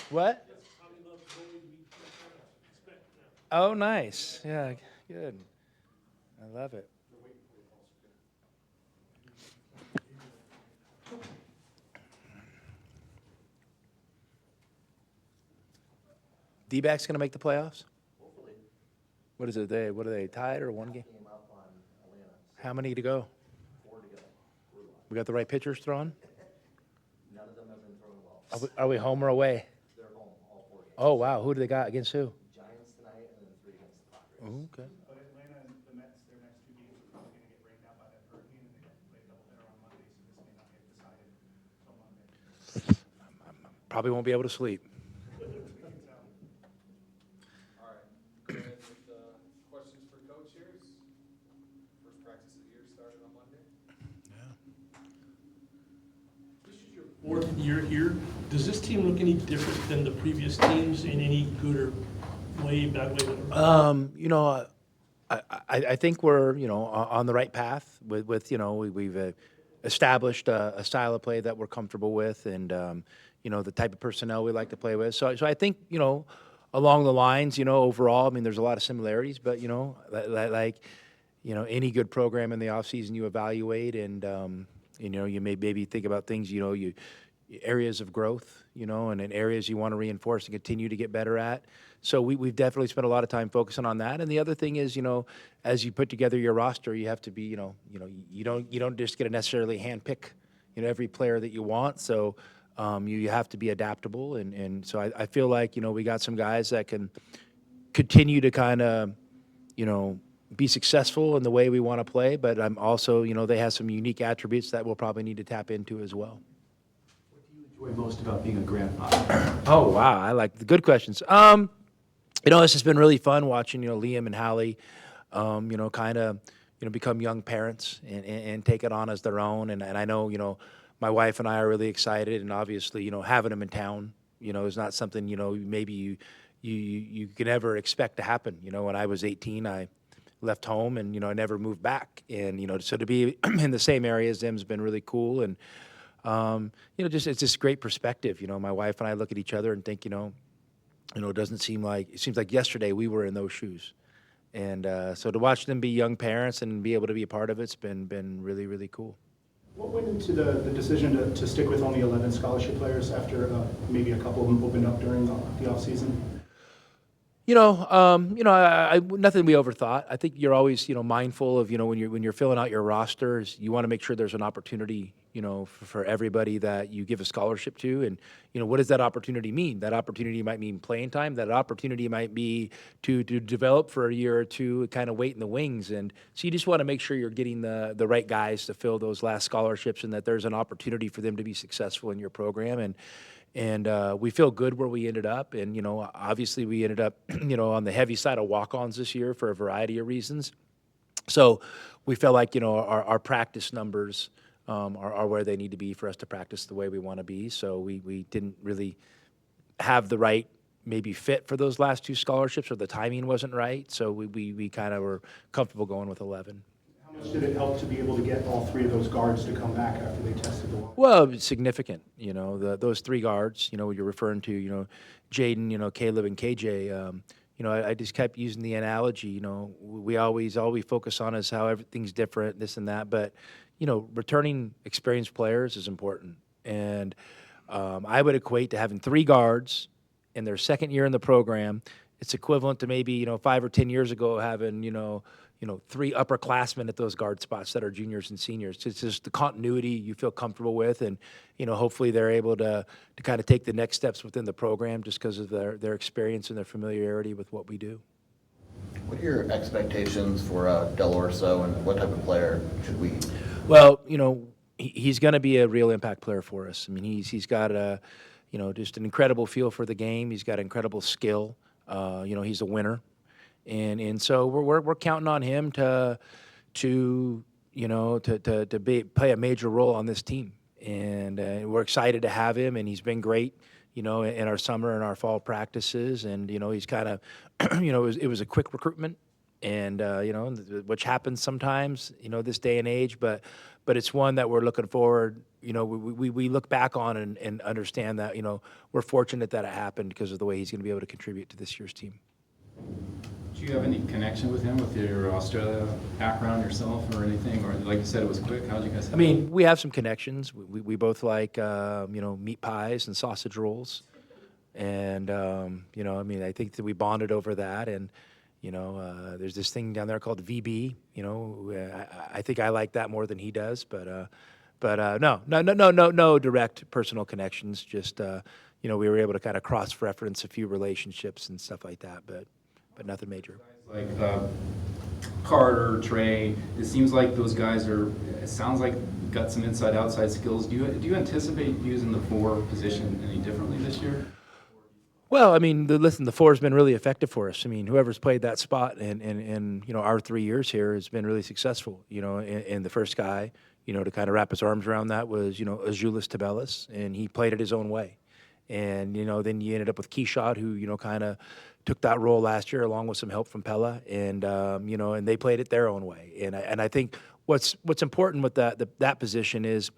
What? Oh, nice. Yeah, good. I love it. D-backs going to make the playoffs? What is it? What are they tied or one game? How many to go? We got the right pitchers thrown? Are we home or away? Oh, wow. Who do they got against who? Oh, okay. But Atlanta and the Mets, their next two games are probably going to get rained out by that hurricane, and they have to play a doubleheader on Monday, so this may not get decided until Monday. Probably won't be able to sleep. All right. Go ahead with questions for Coach here. First practice of the year started on Monday. This is your fourth year here. Does this team look any different than the previous teams in any good or way, bad way? I think we're, on the right path with we've established a style of play that we're comfortable with and, the type of personnel we like to play with. So I think, along the lines, overall, I mean, there's a lot of similarities, but, any good program in the offseason you evaluate and, you maybe think about things, areas of growth, and in areas you want to reinforce and continue to get better at. So we've definitely spent a lot of time focusing on that. And the other thing is, as you put together your roster, you have to be, you don't just get to necessarily handpick, every player that you want. So you have to be adaptable. And so I feel like, we got some guys that can continue to kind of, be successful in the way we want to play. But I'm also, they have some unique attributes that we'll probably need to tap into as well. Enjoy most about being a grandfather? Oh, wow. I like the good questions. This has been really fun watching, Liam and Hallie, kind of, become young parents and take it on as their own. And I know, my wife and I are really excited. And obviously, having them in town, is not something, maybe you can ever expect to happen. When I was 18, I left home and, I never moved back. And, so to be in the same area as them has been really cool. And, it's just great perspective. My wife and I look at each other and think, it seems like yesterday we were in those shoes. And so to watch them be young parents and be able to be a part of it's been really, really cool. What went into the decision to stick with only 11 scholarship players after maybe a couple of them opened up during the offseason? Nothing we overthought. I think you're always, mindful of, when you're filling out your rosters, you want to make sure there's an opportunity, for everybody that you give a scholarship to. And, what does that opportunity mean? That opportunity might mean playing time. That opportunity might be to develop for a year or two, kind of wait in the wings. And so you just want to make sure you're getting the right guys to fill those last scholarships and that there's an opportunity for them to be successful in your program. And we feel good where we ended up. And, obviously we ended up, on the heavy side of walk-ons this year for a variety of reasons. So we felt like, our practice numbers are where they need to be for us to practice the way we want to be. So we didn't really have the right maybe fit for those last two scholarships, or the timing wasn't right. So we kind of were comfortable going with 11. How much did it help to be able to get all three of those guards to come back after they tested the water? Well, it's significant. Those three guards, you're referring to, Jaden, Caleb, and KJ. I just kept using the analogy. We always focus on is how everything's different, this and that. But, returning experienced players is important. And I would equate to having three guards in their second year in the program. It's equivalent to maybe, 5 or 10 years ago having, three upperclassmen at those guard spots that are juniors and seniors. It's just the continuity you feel comfortable with, and hopefully they're able to kind of take the next steps within the program just because of their experience and their familiarity with what we do. What are your expectations for Deloro, and what type of player should we? Well, he's going to be a real impact player for us. I mean, he's got just an incredible feel for the game. He's got incredible skill. He's a winner. And so we're counting on him to play a major role on this team, and we're excited to have him. And he's been great, in our summer and our fall practices. And he's kind of, it was a quick recruitment and which happens sometimes, this day and age. But it's one that we're looking forward. We look back on and understand that we're fortunate that it happened because of the way he's going to be able to contribute to this year's team. Do you have any connection with him, with your Australia background yourself or anything? Or like you said, it was quick. How'd you guys? I mean, we have some connections. We both like meat pies and sausage rolls, and I think that we bonded over that. And there's this thing down there called VB. I think I like that more than he does. But no direct personal connections. Just we were able to kind of cross-reference a few relationships and stuff like that. But nothing major. Like Carter, Trey, it seems like those guys it sounds like got some inside-outside skills. Do you anticipate using the 4 position any differently this year? Well, I mean, the 4 has been really effective for us. I mean, whoever's played that spot in our 3 years here has been really successful. And the first guy, to kind of wrap his arms around that was, Azulis Tabellis, and he played it his own way. And, then you ended up with Keyshot, who, kind of took that role last year along with some help from Pella, and, and they played it their own way. And I think what's important with that position is,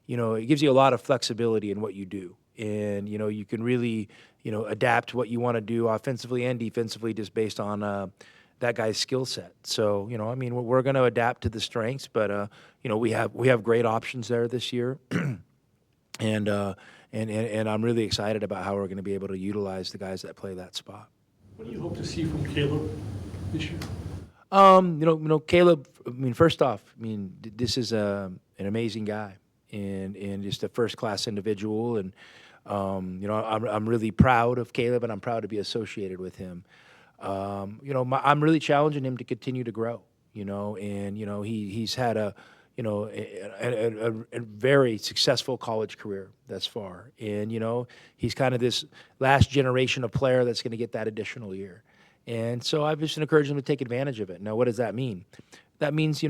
it gives you a lot of flexibility in what you do. And, you can really, adapt what you want to do offensively and defensively just based on that guy's skill set. So, we're going to adapt to the strengths, but, we have great options there this year. And I'm really excited about how we're going to be able to utilize the guys that play that spot. What do you hope to see from Caleb this year? Caleb. I mean, first off, this is an amazing guy and just a first-class individual. And I'm really proud of Caleb, and I'm proud to be associated with him. I'm really challenging him to continue to grow. And he's had a very successful college career thus far. And, he's kind of this last generation of player that's going to get that additional year. And so I've just encouraged him to take advantage of it. Now, what does that mean? That means,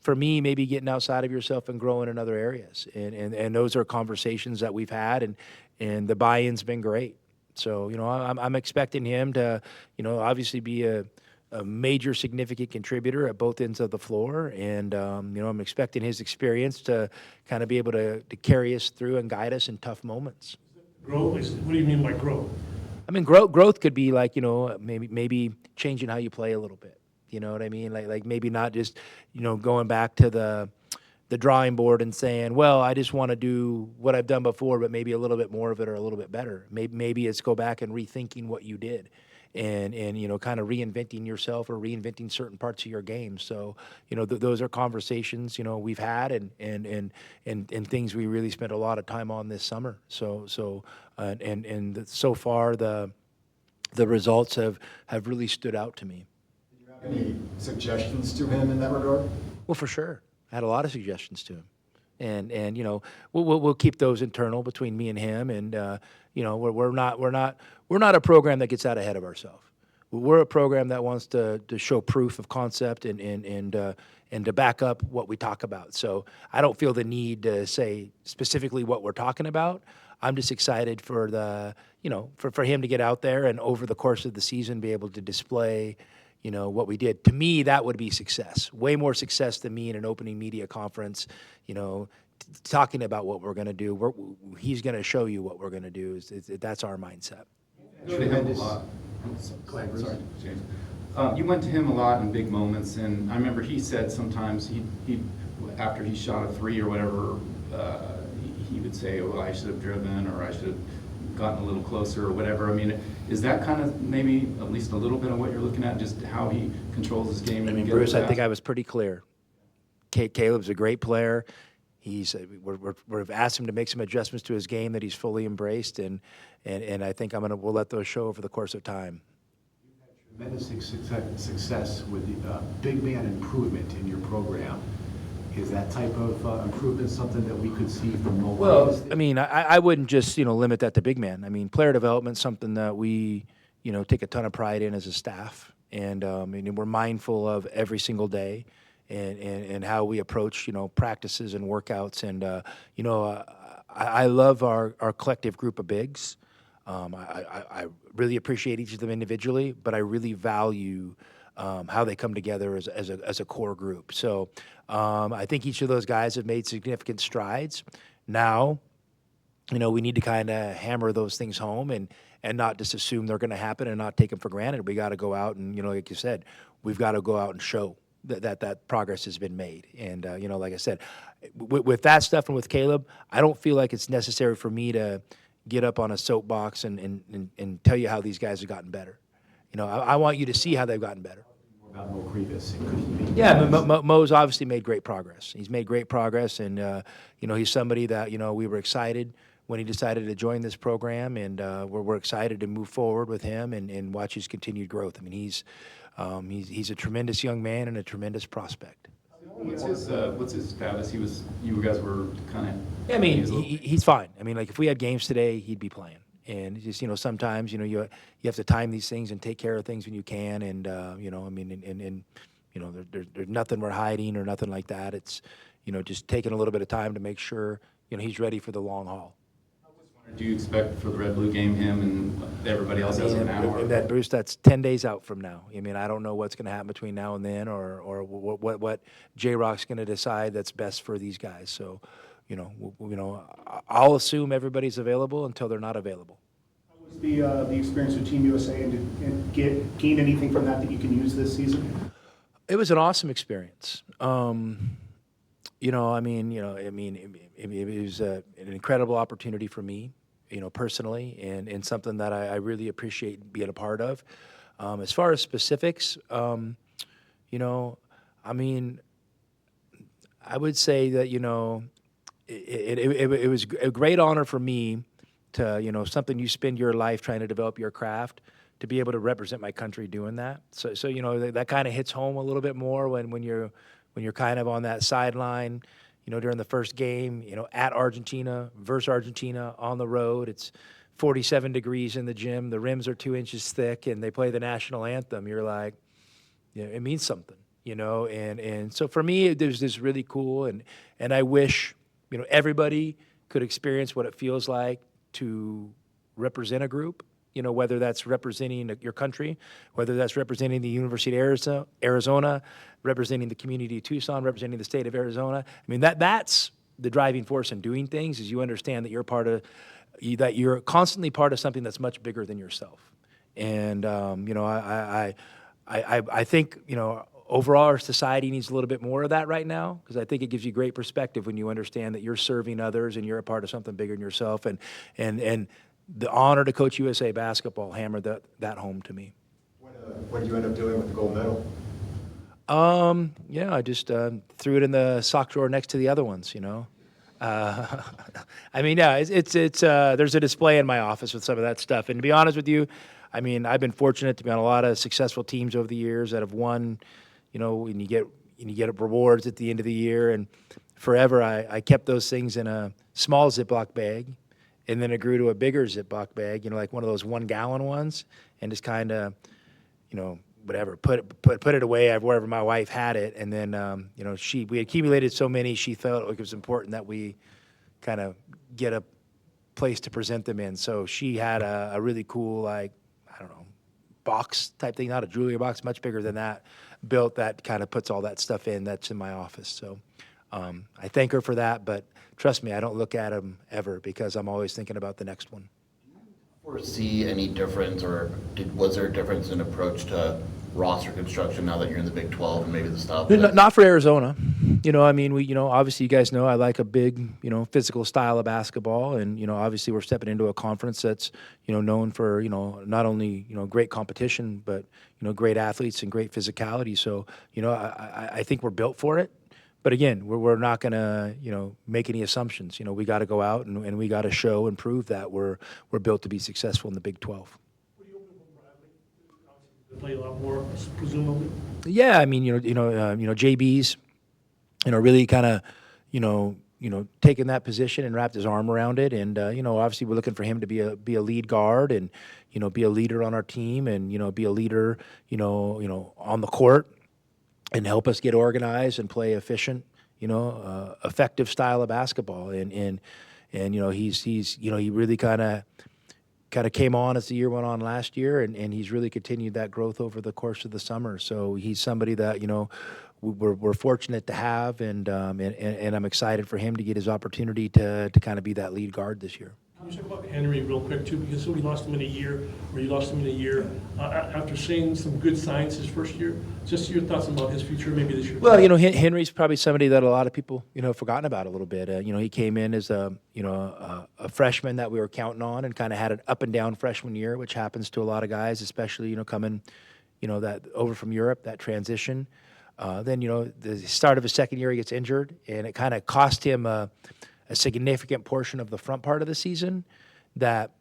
for me, maybe getting outside of yourself and growing in other areas. And those are conversations that we've had, and the buy-in's been great. So, I'm expecting him to, obviously be a major significant contributor at both ends of the floor. And, I'm expecting his experience to kind of be able to carry us through and guide us in tough moments. Grow? What do you mean by grow? I mean, growth could be like, maybe changing how you play a little bit. You know what I mean? Like maybe not just, going back to the drawing board and saying, well, I just want to do what I've done before, but maybe a little bit more of it or a little bit better. Maybe it's go back and rethinking what you did. And kind of reinventing yourself or reinventing certain parts of your game. So, those are conversations, we've had and things we really spent a lot of time on this summer. So so far the results have really stood out to me. Did you have any suggestions to him in that regard? Well, for sure. I had a lot of suggestions to him. And we'll keep those internal between me and him. And we're not a program that gets out ahead of ourselves. We're a program that wants to show proof of concept and to back up what we talk about. So I don't feel the need to say specifically what we're talking about. I'm just excited for for him to get out there and over the course of the season be able to display what we did. To me, that would be success. Way more success than me in an opening media conference, talking about what we're going to do. He's going to show you what we're going to do. That's our mindset. Go to him a lot. Sorry, James. You went to him a lot in big moments, and I remember he said sometimes he after he shot a 3 or whatever, he would say, well, I should have driven, or I should have gotten a little closer, or whatever. I mean, is that kind of maybe at least a little bit of what you're looking at, just how he controls his game? Bruce, I think I was pretty clear. Caleb's a great player. We've asked him to make some adjustments to his game that he's fully embraced, and I think we'll let those show over the course of time. You've had tremendous success with the big man improvement in your program. Is that type of improvement something that we could see from Lloyd? Well, I mean, I wouldn't just limit that to big man. I mean, player development is something that we take a ton of pride in as a staff, and we're mindful of every single day. And how we approach, practices and workouts. And, I love our collective group of bigs. I really appreciate each of them individually, but I really value how they come together as a core group. So I think each of those guys have made significant strides. Now, we need to kind of hammer those things home and not just assume they're going to happen and not take them for granted. We got to go out and, like you said, we've got to go out and show that progress has been made. And, like I said, with that stuff and with Caleb, I don't feel like it's necessary for me to get up on a soapbox and tell you how these guys have gotten better. I want you to see how they've gotten better. About Mo Crevis, could he be? Yeah, Mo's obviously made great progress. He's made great progress, and he's somebody that we were excited when he decided to join this program, and we're excited to move forward with him and watch his continued growth. I mean, he's a tremendous young man and a tremendous prospect. What's his status? You guys were kind of. Yeah, I mean, he's fine. I mean, like if we had games today, he'd be playing. And just sometimes you have to time these things and take care of things when you can. And there's nothing we're hiding or nothing like that. It's just taking a little bit of time to make sure he's ready for the long haul. Do you expect for the Red Blue game him and everybody else as of now? And that, Bruce, that's 10 days out from now. I mean, I don't know what's going to happen between now and then, or what J-Rock's going to decide that's best for these guys. So, I'll assume everybody's available until they're not available. How was the experience with Team USA, and gain anything from that you can use this season? It was an awesome experience. It was an incredible opportunity for me, personally, and something that I really appreciate being a part of. As far as specifics, I would say that, it was a great honor for me to, something you spend your life trying to develop your craft, to be able to represent my country doing that. So that kind of hits home a little bit more when you're kind of on that sideline, during the first game, at Argentina versus Argentina on the road. It's 47 degrees in the gym. The rims are 2 inches thick, and they play the national anthem. You're like, it means something, And so for me, there's this really cool, and I wish, everybody could experience what it feels like to represent a group. Whether that's representing your country, whether that's representing the University of Arizona, representing the community of Tucson, representing the state of Arizona. I mean, that's the driving force in doing things, is you understand that you're constantly part of something that's much bigger than yourself. And, I think, overall our society needs a little bit more of that right now, because I think it gives you great perspective when you understand that you're serving others and you're a part of something bigger than yourself. And the honor to coach USA basketball hammered that home to me. What did you end up doing with the gold medal? I just threw it in the sock drawer next to the other ones. It's there's a display in my office with some of that stuff. And to be honest with you, I've been fortunate to be on a lot of successful teams over the years that have won. And you get rewards at the end of the year. And forever, I kept those things in a small Ziploc bag. And then it grew to a bigger Ziploc bag, like one of those 1 gallon ones, and just kind of, whatever, put it away wherever my wife had it. And then, we accumulated so many, she felt like it was important that we kind of get a place to present them in. So she had a really cool, box type thing, not a jewelry box, much bigger than that, built that kind of puts all that stuff in that's in my office. So I thank her for that, but trust me, I don't look at them ever, because I'm always thinking about the next one. Foresee any difference, or was there a difference in approach to roster construction now that you're in the Big 12 and maybe the style? Not for Arizona. Obviously you guys know I like a big, physical style of basketball, and obviously we're stepping into a conference that's known for not only great competition, but great athletes and great physicality. So I think we're built for it. But again, we're not going to, make any assumptions. We got to go out and we got to show and prove that we're built to be successful in the Big 12. What do you open for Bradley? Obviously, they play a lot more, presumably. Yeah, JB's, really kind of, taking that position and wrapped his arm around it. And obviously we're looking for him to be a lead guard and be a leader on our team and be a leader on the court, and help us get organized and play efficient, effective style of basketball. And he's he really kind of kind of came on as the year went on last year, and he's really continued that growth over the course of the summer. So he's somebody that, we're fortunate to have, and I'm excited for him to get his opportunity to kind of be that lead guard this year. Can you talk about Henry real quick too, because we lost him in a year, or you lost him in a year, after seeing some good signs his first year. Just your thoughts about his future, maybe this year. Well, Henry's probably somebody that a lot of people, have forgotten about a little bit. He came in as a freshman that we were counting on, and kind of had an up and down freshman year, which happens to a lot of guys, especially, coming, that over from Europe, that transition. Then, the start of his second year, he gets injured, and it kind of cost him a significant portion of the front part of the season that,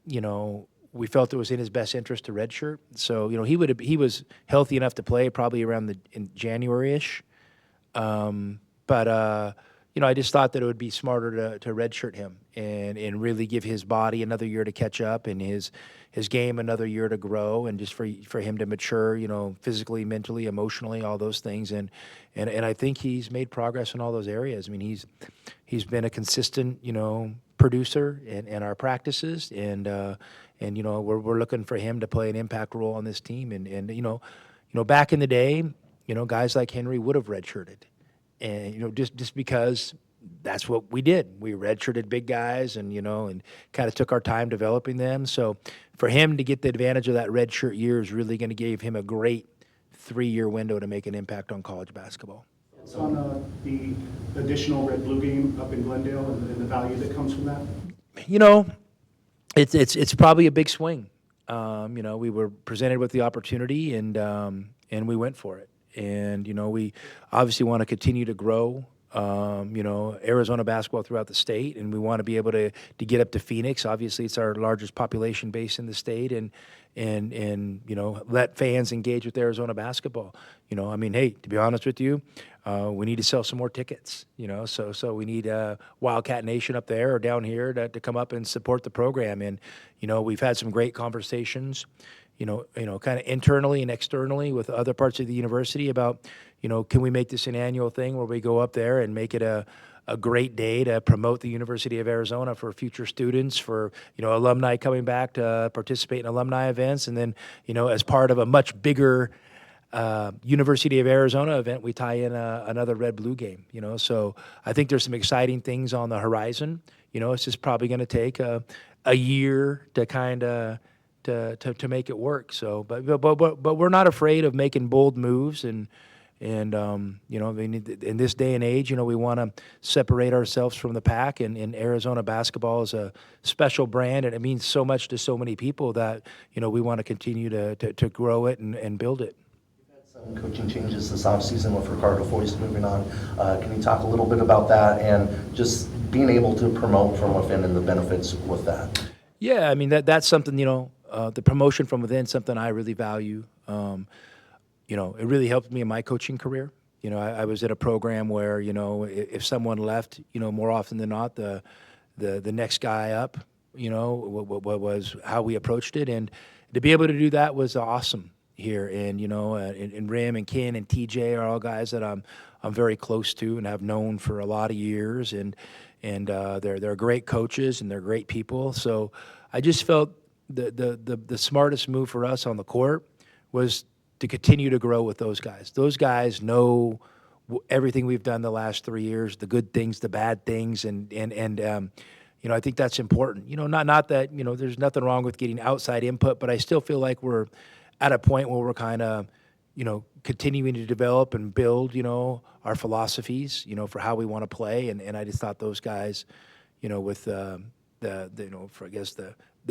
we felt it was in his best interest to redshirt. So, he was healthy enough to play probably around in January-ish. But I just thought that it would be smarter to redshirt him and really give his body another year to catch up, and his game another year to grow, and just for him to mature, physically, mentally, emotionally, all those things. And I think he's made progress in all those areas. I mean, he's been a consistent, producer in our practices, and we're looking for him to play an impact role on this team. And back in the day, guys like Henry would have redshirted. And, just because that's what we did. We redshirted big guys, and kind of took our time developing them. So for him to get the advantage of that redshirt year is really going to give him a great 3-year window to make an impact on college basketball. It's on the additional red-blue game up in Glendale and the value that comes from that? It's probably a big swing. We were presented with the opportunity, and we went for it. And, we obviously want to continue to grow, Arizona basketball throughout the state, and we want to be able to get up to Phoenix. Obviously, it's our largest population base in the state, and let fans engage with Arizona basketball. Hey, to be honest with you, we need to sell some more tickets, so we need Wildcat Nation up there or down here to come up and support the program. And, we've had some great conversations, kind of internally and externally with other parts of the university about, can we make this an annual thing where we go up there and make it a great day to promote the University of Arizona for future students, for, alumni coming back to participate in alumni events. And then, as part of a much bigger University of Arizona event, we tie in another red-blue game, So I think there's some exciting things on the horizon. It's just probably going to take a year to kind of to make it work. So, but we're not afraid of making bold moves, and in this day and age, we want to separate ourselves from the pack, and Arizona basketball is a special brand, and it means so much to so many people that, we want to continue to grow it and build it. Some coaching changes this offseason with Ricardo Foist moving on. Can you talk a little bit about that, and just being able to promote from within and the benefits with that? Yeah, that's something, the promotion from within, something I really value. It really helped me in my coaching career. I was at a program where, if someone left, more often than not, the next guy up, was how we approached it. And to be able to do that was awesome here. And, and Rim and Ken and TJ are all guys that I'm very close to and have known for a lot of years. And they're great coaches, and they're great people. So I just felt the smartest move for us on the court was to continue to grow with those guys. Those guys know everything we've done the last 3 years, the good things, the bad things, and I think that's important. Not that, there's nothing wrong with getting outside input, but I still feel like we're at a point where we're kind of, continuing to develop and build, our philosophies, for how we want to play. And I just thought those guys, with the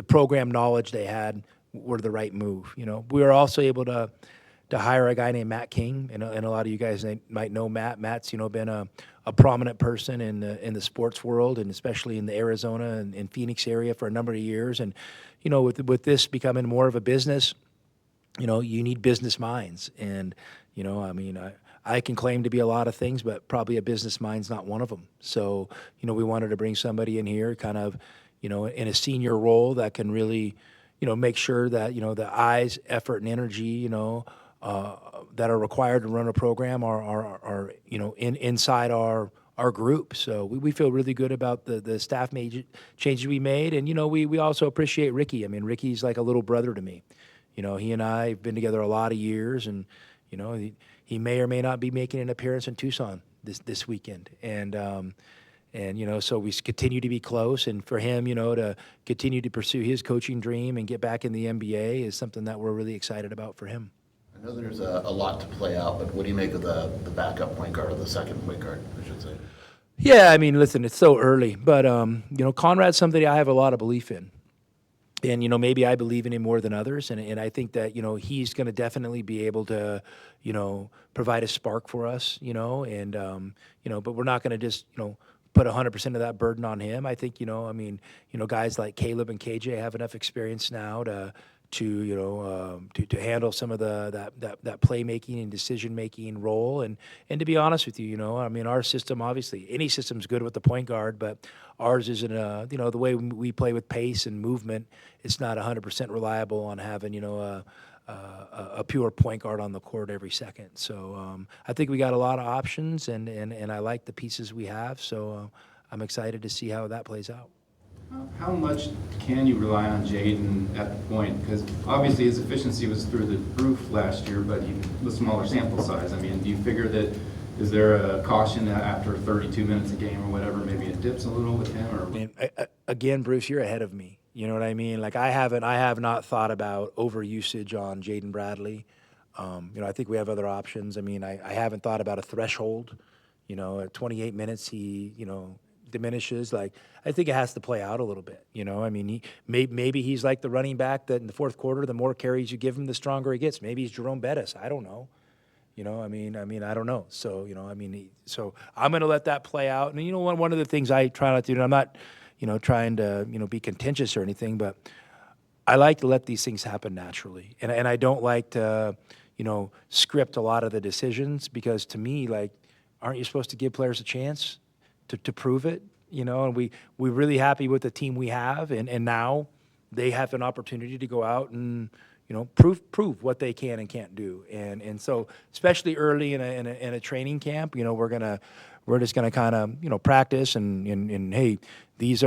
program knowledge they had were the right move. We were also able to hire a guy named Matt King, and a lot of you guys might know Matt. Matt's been a prominent person in the sports world, and especially in the Arizona and Phoenix area for a number of years. And with this becoming more of a business, you need business minds. And I can claim to be a lot of things, but probably a business mind's not one of them. So we wanted to bring somebody in here, kind of in a senior role that can really make sure that the eyes, effort, and energy that are required to run a program are inside our our group. So we feel really good about the staff changes we made. And, we also appreciate Ricky. I mean, Ricky's like a little brother to me. He and I have been together a lot of years, and, he may or may not be making an appearance in Tucson this weekend. And so we continue to be close. And for him, to continue to pursue his coaching dream and get back in the NBA is something that we're really excited about for him. I know there's a lot to play out, but what do you make of the backup point guard, or the second point guard, I should say? Yeah, I mean, listen, it's so early, but Conrad's somebody I have a lot of belief in, and maybe I believe in him more than others, and I think that he's going to definitely be able to provide a spark for us, and but we're not going to just put 100% of that burden on him. I think guys like Caleb and KJ have enough experience now to handle some of that playmaking and decision making role, and to be honest with you, our system, obviously any system's good with the point guard, but ours isn't the way we play with pace and movement. It's not 100% reliable on having a pure point guard on the court every second. So I think we got a lot of options, and I like the pieces we have. So I'm excited to see how that plays out. How much can you rely on Jaden at the point? Because obviously his efficiency was through the roof last year, but he was smaller sample size. I mean, do you figure that, is there a caution that after 32 minutes a game or whatever, maybe it dips a little with him? Or again, Bruce, you're ahead of me. You know what I mean? Like I have not thought about overusage on Jaden Bradley. I think we have other options. I mean, I haven't thought about a threshold. At 28 minutes, he, diminishes. Like, I think it has to play out a little bit. I mean, maybe he's like the running back that in the fourth quarter, the more carries you give him, the stronger he gets. Maybe he's Jerome Bettis. I don't know. I mean, I don't know. So, so I'm going to let that play out. And, one of the things I try not to do, and I'm not, trying to, be contentious or anything, but I like to let these things happen naturally. And I don't like to, script a lot of the decisions, because to me, like, aren't you supposed to give players a chance to prove it? And we're really happy with the team we have. And now they have an opportunity to go out and, prove what they can and can't do. And so, especially early in a training camp, we're just gonna kind of practice and hey, this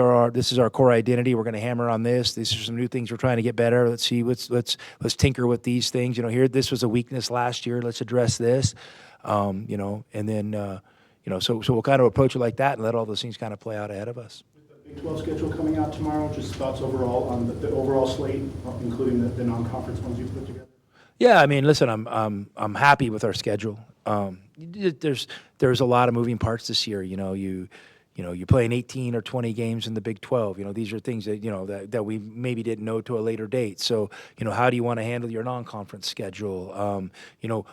is our core identity. We're gonna hammer on this. These are some new things we're trying to get better. Let's see. Let's tinker with these things. Here, this was a weakness last year. Let's address this. And then so we'll kind of approach it like that and let all those things kind of play out ahead of us. Big 12 schedule coming out tomorrow, just thoughts overall on the overall slate, including the non-conference ones you put together? Yeah, I mean, listen, I'm happy with our schedule. There's a lot of moving parts this year. You're playing 18 or 20 games in the Big 12. These are things that that we maybe didn't know to a later date. So how do you want to handle your non-conference schedule?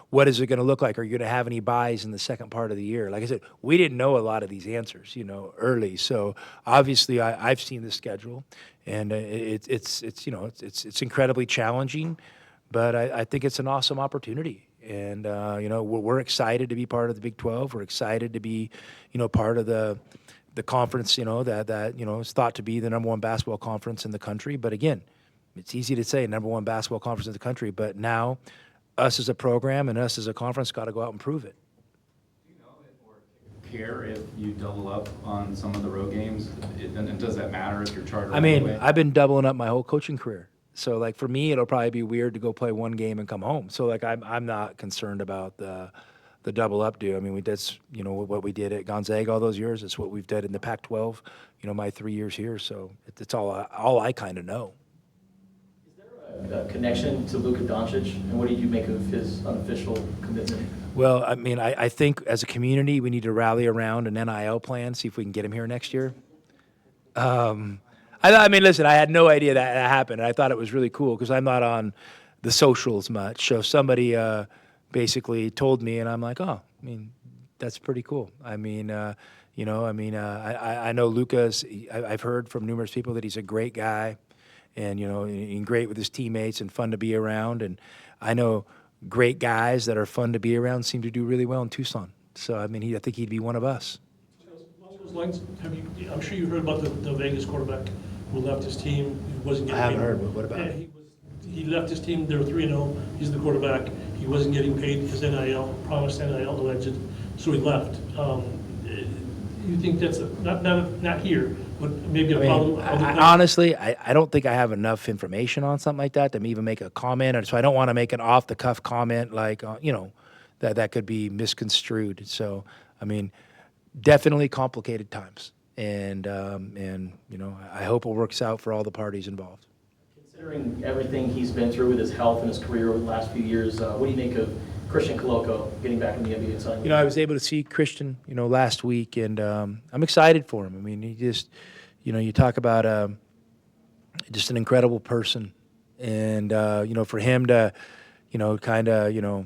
What is it going to look like? Are you going to have any buys in the second part of the year? Like I said, we didn't know a lot of these answers early. So obviously I've seen the schedule, and it's incredibly challenging, but I think it's an awesome opportunity. And we're excited to be part of the Big 12. We're excited to be part of the conference that is thought to be the number one basketball conference in the country. But again, it's easy to say number one basketball conference in the country, but now us as a program and us as a conference got to go out and prove it. Do you know or care if you double up on some of the road games? And does that matter if you're chartered? I mean, I've been doubling up my whole coaching career. So, like, for me, it'll probably be weird to go play one game and come home. So, like, I'm not concerned about the double up do. I mean, that's, what we did at Gonzaga all those years. It's what we've done in the Pac-12, my 3 years here. So it's all I kind of know. Is there a connection to Luka Doncic, and what did you make of his unofficial commitment? Well, I mean, I think as a community, we need to rally around an NIL plan, see if we can get him here next year. I mean, listen, I had no idea that happened. I thought it was really cool because I'm not on the socials much. So somebody basically told me, and I'm like, oh, I mean, that's pretty cool. I mean, I know Luka's, I've heard from numerous people that he's a great guy and, and great with his teammates and fun to be around. And I know great guys that are fun to be around seem to do really well in Tucson. So, I mean, I think he'd be one of us. Along those lines, I'm sure you heard about the Vegas quarterback who left his team. He wasn't getting I haven't paid. heard, but what about it? He left his team. They were 3-0. He's the quarterback. He wasn't getting paid his NIL, promised NIL, alleged, so he left. you think that's, not here, but maybe I a mean, problem? honestly, I don't think I have enough information on something like that to even make a comment, and so I don't want to make an off-the-cuff comment like, that could be misconstrued. So, I mean, definitely complicated times, and I hope it works out for all the parties involved. Considering everything he's been through with his health and his career over the last few years, what do you make of Christian Coloco getting back in the NBA and signing? I was able to see Christian, last week, and I'm excited for him. I mean, he just, you talk about just an incredible person, and for him to, kind of,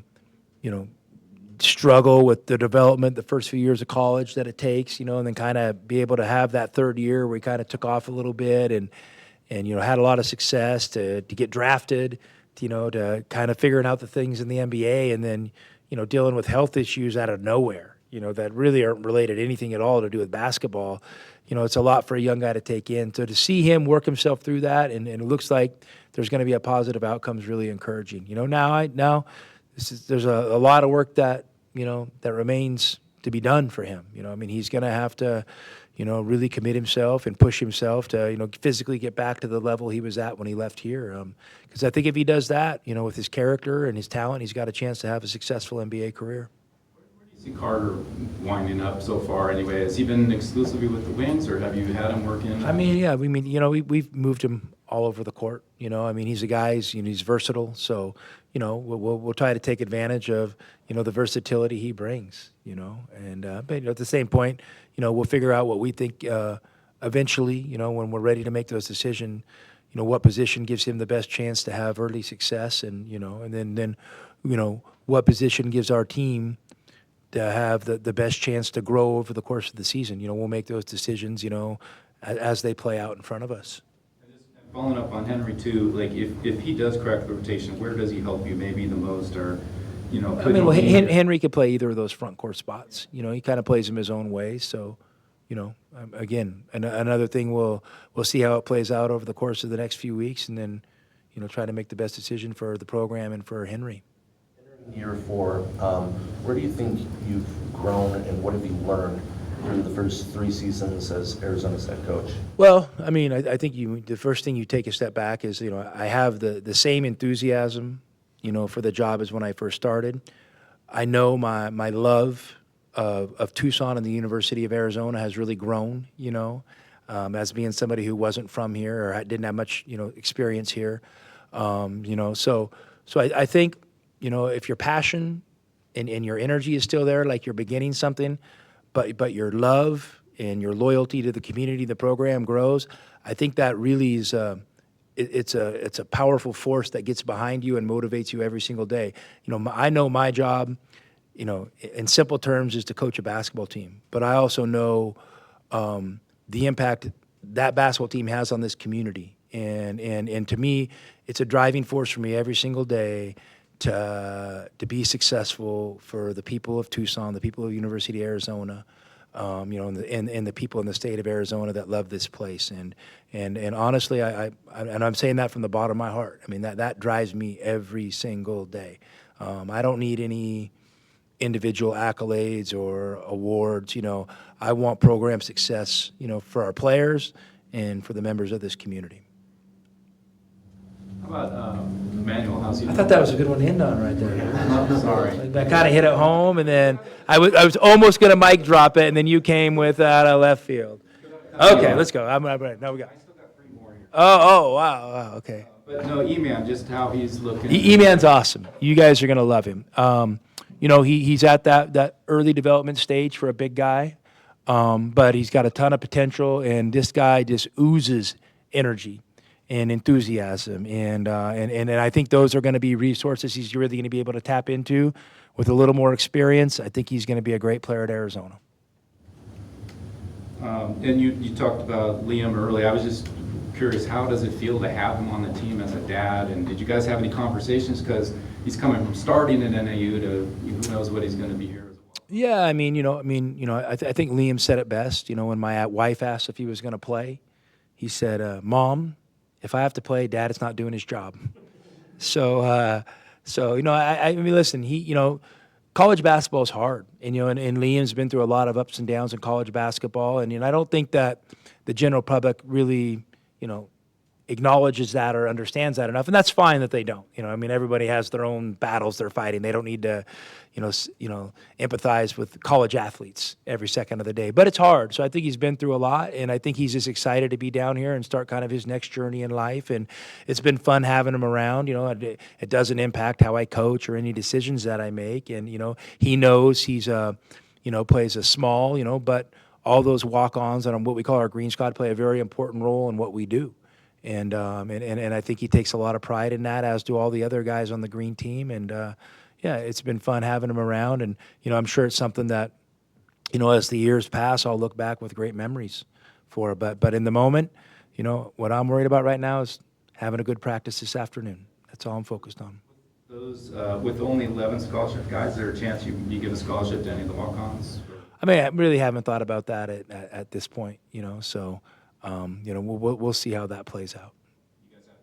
struggle with the development the first few years of college that it takes, and then kind of be able to have that third year where he kind of took off a little bit and had a lot of success to get drafted, to kind of figuring out the things in the NBA, and then dealing with health issues out of nowhere, that really aren't related to anything at all to do with basketball. It's a lot for a young guy to take in. So to see him work himself through that, and it looks like there's going to be a positive outcome is really encouraging. There's a lot of work that that remains to be done for him. I mean, he's going to have to really commit himself and push himself to physically get back to the level he was at when he left here. Because I think if he does that, with his character and his talent, he's got a chance to have a successful NBA career. Where do you see Carter winding up so far anyway? Has he been exclusively with the Wings, or have you had him working? I mean, yeah, we've moved him all over the court. I mean, he's a guy, he's versatile. So, we'll try to take advantage of, the versatility he brings, and, but at the same point, we'll figure out what we think eventually, when we're ready to make those decisions, what position gives him the best chance to have early success, and, and then what position gives our team to have the best chance to grow over the course of the season. We'll make those decisions, as they play out in front of us. Following up on Henry too, like if he does crack the rotation, where does he help you maybe the most, or I mean, well, Henry could play either of those front court spots. He kind of plays them his own way. So, again, another thing we'll see how it plays out over the course of the next few weeks, and then try to make the best decision for the program and for Henry. Year 4, where do you think you've grown, and what have you learned through the first 3 seasons as Arizona's head coach? Well, I mean, I think the first thing you take a step back is, I have the same enthusiasm, for the job as when I first started. I know my love of Tucson and the University of Arizona has really grown, as being somebody who wasn't from here or didn't have much, experience here. So I think, if your passion and your energy is still there, like you're beginning something, but your love and your loyalty to the community, the program grows, I think that really is it's a powerful force that gets behind you and motivates you every single day. I know my job, in simple terms, is to coach a basketball team, but I also know the impact that basketball team has on this community, and to me, it's a driving force for me every single day to be successful for the people of Tucson, the people of University of Arizona, and the people in the state of Arizona that love this place. And honestly, I'm saying that from the bottom of my heart. I mean, that drives me every single day. I don't need any individual accolades or awards. I want program success, for our players and for the members of this community. How about Emmanuel? How's he? I thought that was a good one to end on right there. Sorry. I kind of hit it home, and then I was almost going to mic drop it, and then you came with out of left field. Okay, let's go. I'm ready. No, we got. I still got 3 more here. Wow, okay. But no, E-Man, just how he's looking. E-Man's awesome. You guys are going to love him. He's at that early development stage for a big guy, but he's got a ton of potential, and this guy just oozes energy and enthusiasm, and I think those are going to be resources he's really going to be able to tap into with a little more experience. I think he's going to be a great player at Arizona. And you talked about Liam earlier. I was just curious, how does it feel to have him on the team as a dad? And did you guys have any conversations? Because he's coming from starting at NAU to who knows what he's going to be here as well. Yeah, I think Liam said it best. When my wife asked if he was going to play, he said, "Mom, if I have to play, Dad is not doing his job." So I mean, listen, college basketball is hard, and and Liam's been through a lot of ups and downs in college basketball, and I don't think that the general public really, acknowledges that or understands that enough, and that's fine that they don't. I mean, everybody has their own battles they're fighting. They don't need to, empathize with college athletes every second of the day. But it's hard. So I think he's been through a lot, and I think he's just excited to be down here and start kind of his next journey in life. And it's been fun having him around. It doesn't impact how I coach or any decisions that I make. And he knows he's plays a small, but all those walk-ons on what we call our green squad play a very important role in what we do. And I think he takes a lot of pride in that, as do all the other guys on the green team. And yeah, it's been fun having him around. And I'm sure it's something that as the years pass, I'll look back with great memories for. But in the moment, what I'm worried about right now is having a good practice this afternoon. That's all I'm focused on. Those with only 11 scholarship guys, is there a chance you give a scholarship to any of the walk-ons? I mean, I really haven't thought about that at this point. So. We'll see how that plays out.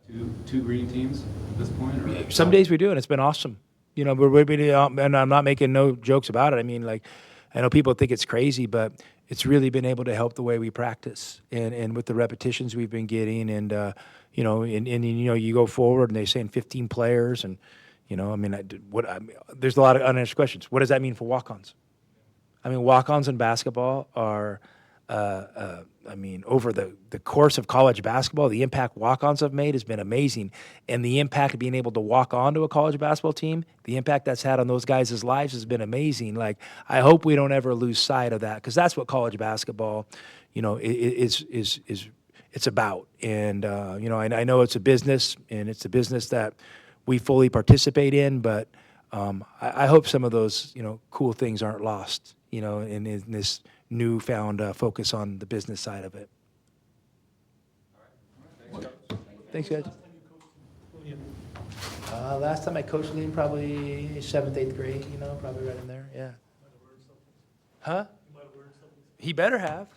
You guys have two green teams at this point? Or? Some days we do, and it's been awesome. And I'm not making no jokes about it. I mean, I know people think it's crazy, but it's really been able to help the way we practice and with the repetitions we've been getting. And, you go forward and they're saying 15 players. And, there's a lot of unanswered questions. What does that mean for walk-ons? I mean, walk-ons in basketball are over the course of college basketball, the impact walk-ons have made has been amazing. And the impact of being able to walk onto a college basketball team, the impact that's had on those guys' lives has been amazing. I hope we don't ever lose sight of that, because that's what college basketball, is it's about. And, I know it's a business, and it's a business that we fully participate in, but I hope some of those, cool things aren't lost, in this newfound focus on the business side of it. Thanks, guys. Last time I coached Liam, probably 7th, 8th grade, probably right in there. Yeah. Huh? He better have.